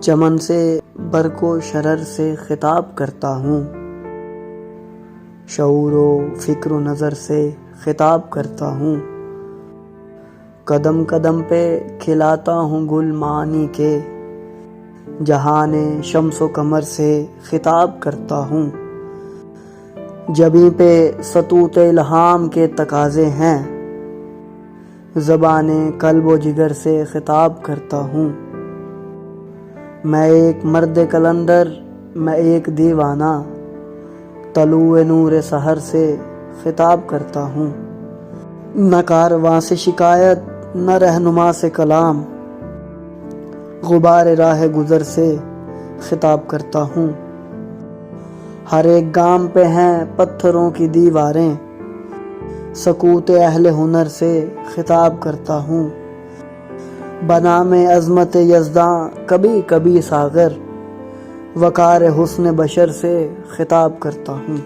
چمن سے برق و شرر سے خطاب کرتا ہوں، شعور و فکر و نظر سے خطاب کرتا ہوں، قدم قدم پہ کھلاتا ہوں گل معانی کے، جہان شمس و قمر سے خطاب کرتا ہوں، جبیں پہ سطوط الہام کے تقاضے ہیں، زبان قلب و جگر سے خطاب کرتا ہوں، میں ایک مرد قلندر، میں ایک دیوانہ، طلوع نور سحر سے خطاب کرتا ہوں، نہ کارواں سے شکایت نہ رہنما سے کلام، غبار راہ گزر سے خطاب کرتا ہوں، ہر ایک گام پہ ہیں پتھروں کی دیواریں، سکوت اہل ہنر سے خطاب کرتا ہوں، بنام عظمت یزداں کبھی کبھی ساغر، وقار حسن بشر سے خطاب کرتا ہوں۔